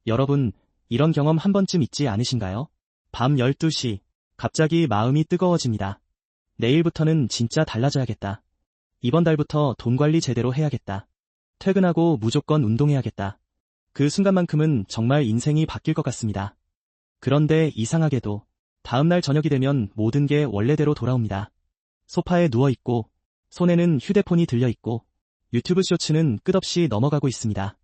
여러분, 이런 경험 한 번쯤 있지 않으신가요? 밤 12시, 갑자기 마음이 뜨거워집니다. 내일부터는 진짜 달라져야겠다. 이번 달부터 돈 관리 제대로 해야겠다. 퇴근하고 무조건 운동해야겠다. 그 순간만큼은 정말 인생이 바뀔 것 같습니다. 그런데 이상하게도 다음날 저녁이 되면 모든 게 원래대로 돌아옵니다. 소파에 누워있고, 손에는 휴대폰이 들려있고, 유튜브 쇼츠는 끝없이 넘어가고 있습니다.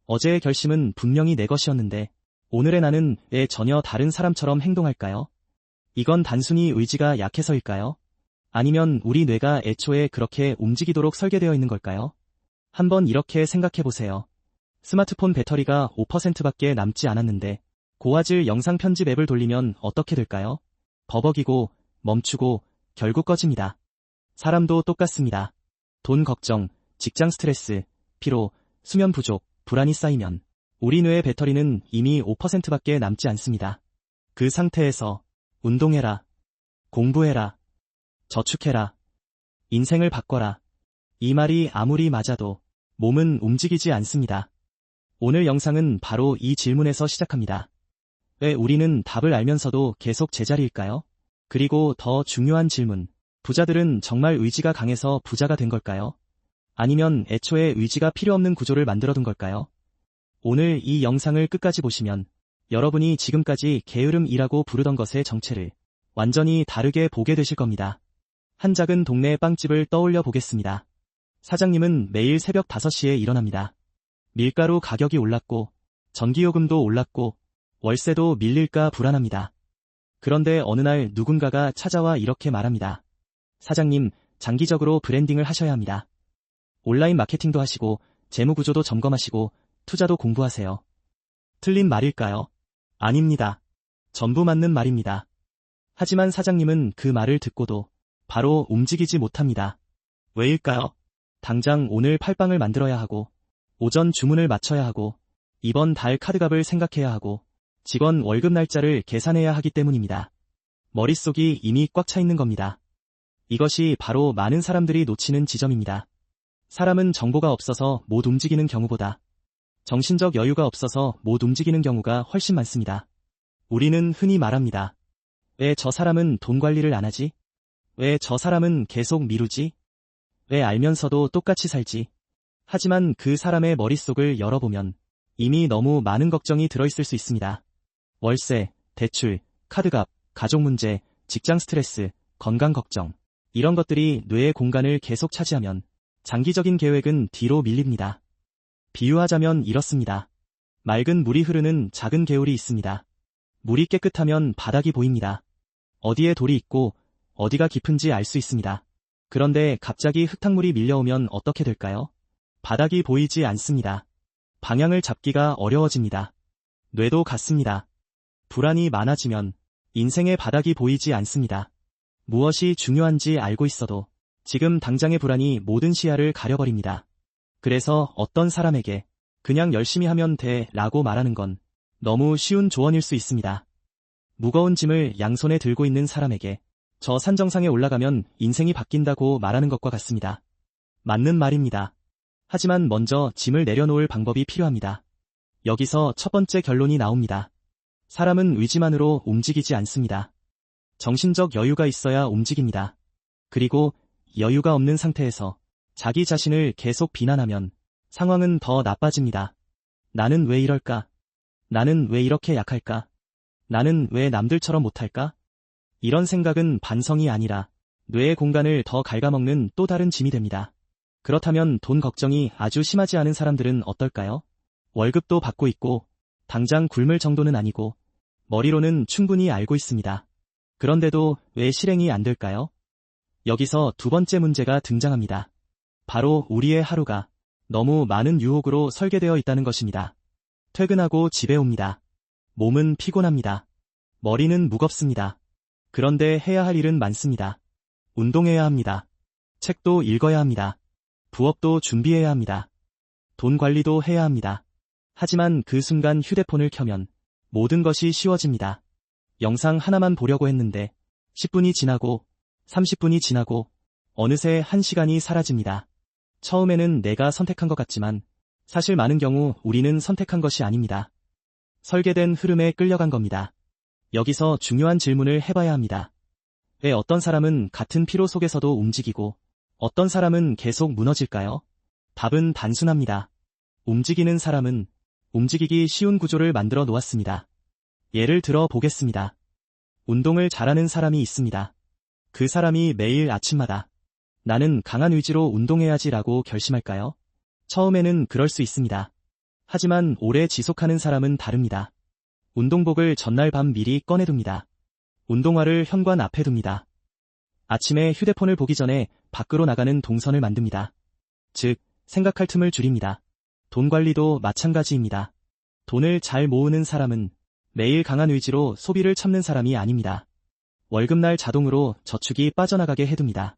어제의 결심은 분명히 내 것이었는데, 오늘의 나는 왜 전혀 다른 사람처럼 행동할까요? 이건 단순히 의지가 약해서일까요? 아니면 우리 뇌가 애초에 그렇게 움직이도록 설계되어 있는 걸까요? 한번 이렇게 생각해보세요. 스마트폰 배터리가 5%밖에 남지 않았는데, 고화질 영상 편집 앱을 돌리면 어떻게 될까요? 버벅이고, 멈추고, 결국 꺼집니다. 사람도 똑같습니다. 돈 걱정, 직장 스트레스, 피로, 수면 부족, 불안이 쌓이면 우리 뇌의 배터리는 이미 5%밖에 남지 않습니다. 그 상태에서 운동해라, 공부해라, 저축해라, 인생을 바꿔라. 이 말이 아무리 맞아도 몸은 움직이지 않습니다. 오늘 영상은 바로 이 질문에서 시작합니다. 왜 우리는 답을 알면서도 계속 제자리일까요? 그리고 더 중요한 질문, 부자들은 정말 의지가 강해서 부자가 된 걸까요? 아니면 애초에 의지가 필요 없는 구조를 만들어둔 걸까요? 오늘 이 영상을 끝까지 보시면 여러분이 지금까지 게으름이라고 부르던 것의 정체를 완전히 다르게 보게 되실 겁니다. 한 작은 동네 빵집을 떠올려 보겠습니다. 사장님은 매일 새벽 5시에 일어납니다. 밀가루 가격이 올랐고, 전기요금도 올랐고, 월세도 밀릴까 불안합니다. 그런데 어느 날 누군가가 찾아와 이렇게 말합니다. 사장님, 장기적으로 브랜딩을 하셔야 합니다. 온라인 마케팅도 하시고, 재무구조도 점검하시고, 투자도 공부하세요. 틀린 말일까요? 아닙니다. 전부 맞는 말입니다. 하지만 사장님은 그 말을 듣고도 바로 움직이지 못합니다. 왜일까요? 당장 오늘 팔빵을 만들어야 하고, 오전 주문을 맞춰야 하고, 이번 달 카드값을 생각해야 하고, 직원 월급 날짜를 계산해야 하기 때문입니다. 머릿속이 이미 꽉 차 있는 겁니다. 이것이 바로 많은 사람들이 놓치는 지점입니다. 사람은 정보가 없어서 못 움직이는 경우보다 정신적 여유가 없어서 못 움직이는 경우가 훨씬 많습니다. 우리는 흔히 말합니다. 왜 저 사람은 돈 관리를 안 하지? 왜 저 사람은 계속 미루지? 왜 알면서도 똑같이 살지? 하지만 그 사람의 머릿속을 열어보면 이미 너무 많은 걱정이 들어있을 수 있습니다. 월세, 대출, 카드값, 가족 문제, 직장 스트레스, 건강 걱정. 이런 것들이 뇌의 공간을 계속 차지하면 장기적인 계획은 뒤로 밀립니다. 비유하자면 이렇습니다. 맑은 물이 흐르는 작은 개울이 있습니다. 물이 깨끗하면 바닥이 보입니다. 어디에 돌이 있고 어디가 깊은지 알 수 있습니다. 그런데 갑자기 흙탕물이 밀려오면 어떻게 될까요? 바닥이 보이지 않습니다. 방향을 잡기가 어려워집니다. 뇌도 같습니다. 불안이 많아지면 인생의 바닥이 보이지 않습니다. 무엇이 중요한지 알고 있어도 지금 당장의 불안이 모든 시야를 가려버립니다. 그래서 어떤 사람에게 그냥 열심히 하면 돼 라고 말하는 건 너무 쉬운 조언일 수 있습니다. 무거운 짐을 양손에 들고 있는 사람에게 저 산정상에 올라가면 인생이 바뀐다고 말하는 것과 같습니다. 맞는 말입니다. 하지만 먼저 짐을 내려놓을 방법이 필요합니다. 여기서 첫 번째 결론이 나옵니다. 사람은 의지만으로 움직이지 않습니다. 정신적 여유가 있어야 움직입니다. 그리고 여유가 없는 상태에서 자기 자신을 계속 비난하면 상황은 더 나빠집니다. 나는 왜 이럴까? 나는 왜 이렇게 약할까? 나는 왜 남들처럼 못할까? 이런 생각은 반성이 아니라 뇌의 공간을 더 갉아먹는 또 다른 짐이 됩니다. 그렇다면 돈 걱정이 아주 심하지 않은 사람들은 어떨까요? 월급도 받고 있고 당장 굶을 정도는 아니고 머리로는 충분히 알고 있습니다. 그런데도 왜 실행이 안 될까요? 여기서 두 번째 문제가 등장합니다. 바로 우리의 하루가 너무 많은 유혹으로 설계되어 있다는 것입니다. 퇴근하고 집에 옵니다. 몸은 피곤합니다. 머리는 무겁습니다. 그런데 해야 할 일은 많습니다. 운동해야 합니다. 책도 읽어야 합니다. 부업도 준비해야 합니다. 돈 관리도 해야 합니다. 하지만 그 순간 휴대폰을 켜면 모든 것이 쉬워집니다. 영상 하나만 보려고 했는데 10분이 지나고 30분이 지나고 어느새 1시간이 사라집니다. 처음에는 내가 선택한 것 같지만 사실 많은 경우 우리는 선택한 것이 아닙니다. 설계된 흐름에 끌려간 겁니다. 여기서 중요한 질문을 해봐야 합니다. 왜 어떤 사람은 같은 피로 속에서도 움직이고 어떤 사람은 계속 무너질까요? 답은 단순합니다. 움직이는 사람은 움직이기 쉬운 구조를 만들어 놓았습니다. 예를 들어 보겠습니다. 운동을 잘하는 사람이 있습니다. 그 사람이 매일 아침마다 나는 강한 의지로 운동해야지라고 결심할까요? 처음에는 그럴 수 있습니다. 하지만 오래 지속하는 사람은 다릅니다. 운동복을 전날 밤 미리 꺼내둡니다. 운동화를 현관 앞에 둡니다. 아침에 휴대폰을 보기 전에 밖으로 나가는 동선을 만듭니다. 즉, 생각할 틈을 줄입니다. 돈 관리도 마찬가지입니다. 돈을 잘 모으는 사람은 매일 강한 의지로 소비를 참는 사람이 아닙니다. 월급날 자동으로 저축이 빠져나가게 해둡니다.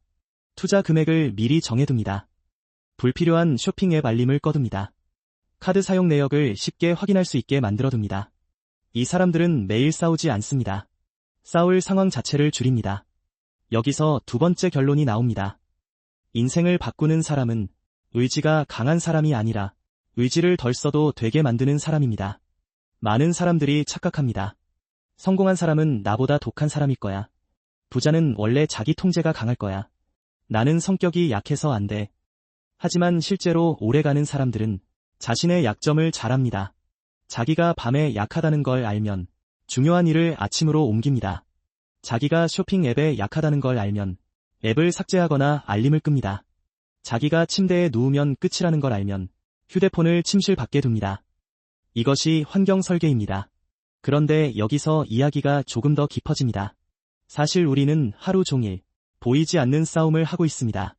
투자 금액을 미리 정해둡니다. 불필요한 쇼핑 앱 알림을 꺼둡니다. 카드 사용 내역을 쉽게 확인할 수 있게 만들어둡니다. 이 사람들은 매일 싸우지 않습니다. 싸울 상황 자체를 줄입니다. 여기서 두 번째 결론이 나옵니다. 인생을 바꾸는 사람은 의지가 강한 사람이 아니라 의지를 덜 써도 되게 만드는 사람입니다. 많은 사람들이 착각합니다. 성공한 사람은 나보다 독한 사람일 거야. 부자는 원래 자기 통제가 강할 거야. 나는 성격이 약해서 안 돼. 하지만 실제로 오래가는 사람들은 자신의 약점을 잘 압니다. 자기가 밤에 약하다는 걸 알면 중요한 일을 아침으로 옮깁니다. 자기가 쇼핑 앱에 약하다는 걸 알면 앱을 삭제하거나 알림을 끕니다. 자기가 침대에 누우면 끝이라는 걸 알면 휴대폰을 침실 밖에 둡니다. 이것이 환경 설계입니다. 그런데 여기서 이야기가 조금 더 깊어집니다. 사실 우리는 하루 종일 보이지 않는 싸움을 하고 있습니다.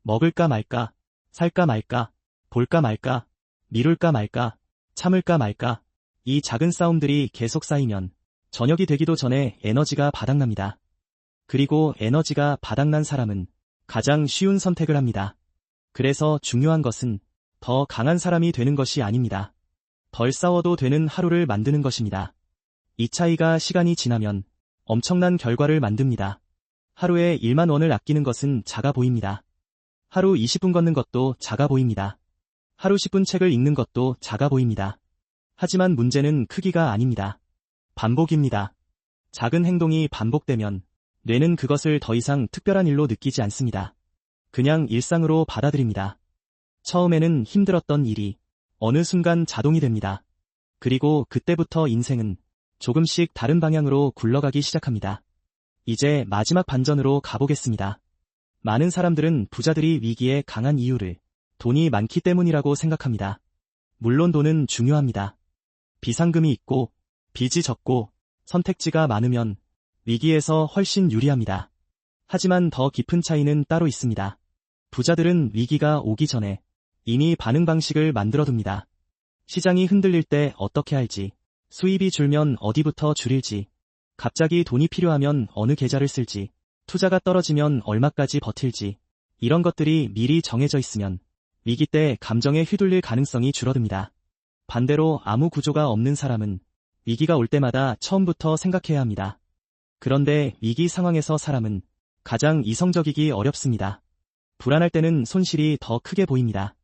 먹을까 말까, 살까 말까, 볼까 말까, 미룰까 말까, 참을까 말까. 이 작은 싸움들이 계속 쌓이면 저녁이 되기도 전에 에너지가 바닥납니다. 그리고 에너지가 바닥난 사람은 가장 쉬운 선택을 합니다. 그래서 중요한 것은 더 강한 사람이 되는 것이 아닙니다. 덜 싸워도 되는 하루를 만드는 것입니다. 이 차이가 시간이 지나면 엄청난 결과를 만듭니다. 하루에 1만 원을 아끼는 것은 작아 보입니다. 하루 20분 걷는 것도 작아 보입니다. 하루 10분 책을 읽는 것도 작아 보입니다. 하지만 문제는 크기가 아닙니다. 반복입니다. 작은 행동이 반복되면 뇌는 그것을 더 이상 특별한 일로 느끼지 않습니다. 그냥 일상으로 받아들입니다. 처음에는 힘들었던 일이 어느 순간 자동이 됩니다. 그리고 그때부터 인생은 조금씩 다른 방향으로 굴러가기 시작합니다. 이제 마지막 반전으로 가보겠습니다. 많은 사람들은 부자들이 위기에 강한 이유를 돈이 많기 때문이라고 생각합니다. 물론 돈은 중요합니다. 비상금이 있고 빚이 적고 선택지가 많으면 위기에서 훨씬 유리합니다. 하지만 더 깊은 차이는 따로 있습니다. 부자들은 위기가 오기 전에 이미 반응 방식을 만들어둡니다. 시장이 흔들릴 때 어떻게 할지, 수입이 줄면 어디부터 줄일지, 갑자기 돈이 필요하면 어느 계좌를 쓸지, 투자가 떨어지면 얼마까지 버틸지, 이런 것들이 미리 정해져 있으면 위기 때 감정에 휘둘릴 가능성이 줄어듭니다. 반대로 아무 구조가 없는 사람은 위기가 올 때마다 처음부터 생각해야 합니다. 그런데 위기 상황에서 사람은 가장 이성적이기 어렵습니다. 불안할 때는 손실이 더 크게 보입니다.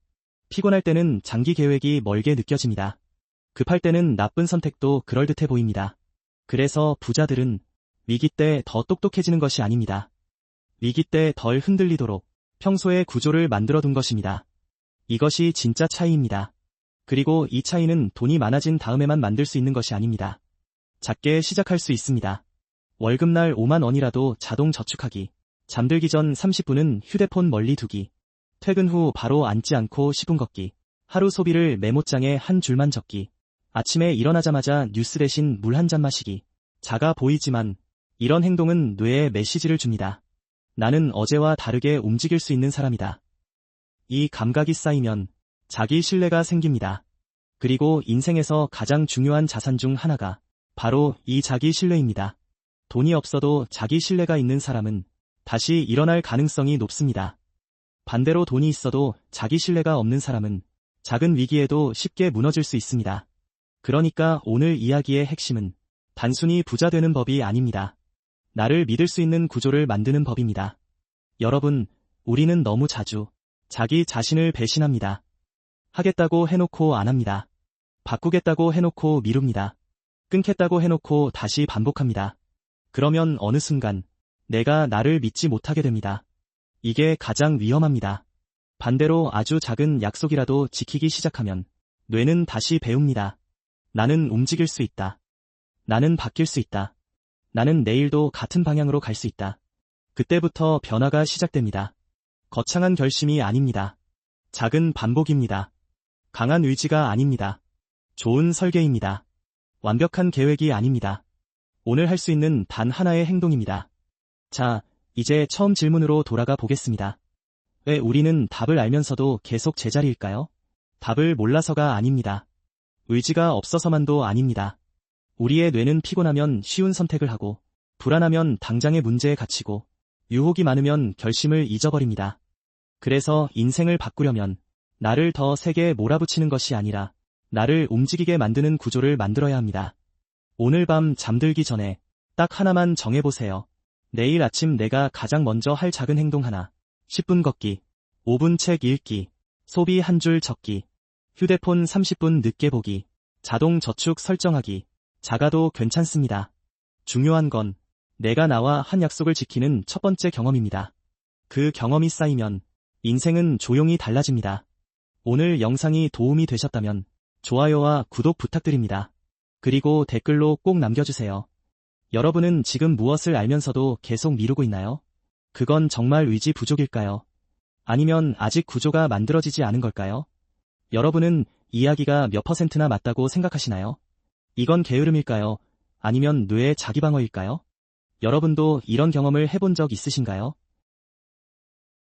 피곤할 때는 장기 계획이 멀게 느껴집니다. 급할 때는 나쁜 선택도 그럴듯해 보입니다. 그래서 부자들은 위기 때 더 똑똑해지는 것이 아닙니다. 위기 때 덜 흔들리도록 평소에 구조를 만들어둔 것입니다. 이것이 진짜 차이입니다. 그리고 이 차이는 돈이 많아진 다음에만 만들 수 있는 것이 아닙니다. 작게 시작할 수 있습니다. 월급날 5만 원이라도 자동 저축하기, 잠들기 전 30분은 휴대폰 멀리 두기, 퇴근 후 바로 앉지 않고 10분 걷기, 하루 소비를 메모장에 한 줄만 적기, 아침에 일어나자마자 뉴스 대신 물 한 잔 마시기. 작아 보이지만 이런 행동은 뇌에 메시지를 줍니다. 나는 어제와 다르게 움직일 수 있는 사람이다. 이 감각이 쌓이면 자기 신뢰가 생깁니다. 그리고 인생에서 가장 중요한 자산 중 하나가 바로 이 자기 신뢰입니다. 돈이 없어도 자기 신뢰가 있는 사람은 다시 일어날 가능성이 높습니다. 반대로 돈이 있어도 자기 신뢰가 없는 사람은 작은 위기에도 쉽게 무너질 수 있습니다. 그러니까 오늘 이야기의 핵심은 단순히 부자 되는 법이 아닙니다. 나를 믿을 수 있는 구조를 만드는 법입니다. 여러분, 우리는 너무 자주 자기 자신을 배신합니다. 하겠다고 해놓고 안 합니다. 바꾸겠다고 해놓고 미룹니다. 끊겠다고 해놓고 다시 반복합니다. 그러면 어느 순간 내가 나를 믿지 못하게 됩니다. 이게 가장 위험합니다. 반대로 아주 작은 약속이라도 지키기 시작하면 뇌는 다시 배웁니다. 나는 움직일 수 있다. 나는 바뀔 수 있다. 나는 내일도 같은 방향으로 갈 수 있다. 그때부터 변화가 시작됩니다. 거창한 결심이 아닙니다. 작은 반복입니다. 강한 의지가 아닙니다. 좋은 설계입니다. 완벽한 계획이 아닙니다. 오늘 할 수 있는 단 하나의 행동입니다. 자, 이제 처음 질문으로 돌아가 보겠습니다. 왜 우리는 답을 알면서도 계속 제자리일까요? 답을 몰라서가 아닙니다. 의지가 없어서만도 아닙니다. 우리의 뇌는 피곤하면 쉬운 선택을 하고, 불안하면 당장의 문제에 갇히고, 유혹이 많으면 결심을 잊어버립니다. 그래서 인생을 바꾸려면 나를 더 세게 몰아붙이는 것이 아니라 나를 움직이게 만드는 구조를 만들어야 합니다. 오늘 밤 잠들기 전에 딱 하나만 정해보세요. 내일 아침 내가 가장 먼저 할 작은 행동 하나. 10분 걷기, 5분 책 읽기, 소비 한 줄 적기, 휴대폰 30분 늦게 보기, 자동 저축 설정하기. 작아도 괜찮습니다. 중요한 건 내가 나와 한 약속을 지키는 첫 번째 경험입니다. 그 경험이 쌓이면 인생은 조용히 달라집니다. 오늘 영상이 도움이 되셨다면 좋아요와 구독 부탁드립니다. 그리고 댓글로 꼭 남겨주세요. 여러분은 지금 무엇을 알면서도 계속 미루고 있나요? 그건 정말 의지 부족일까요? 아니면 아직 구조가 만들어지지 않은 걸까요? 여러분은 이야기가 몇 %나 맞다고 생각하시나요? 이건 게으름일까요? 아니면 뇌의 자기방어일까요? 여러분도 이런 경험을 해본 적 있으신가요?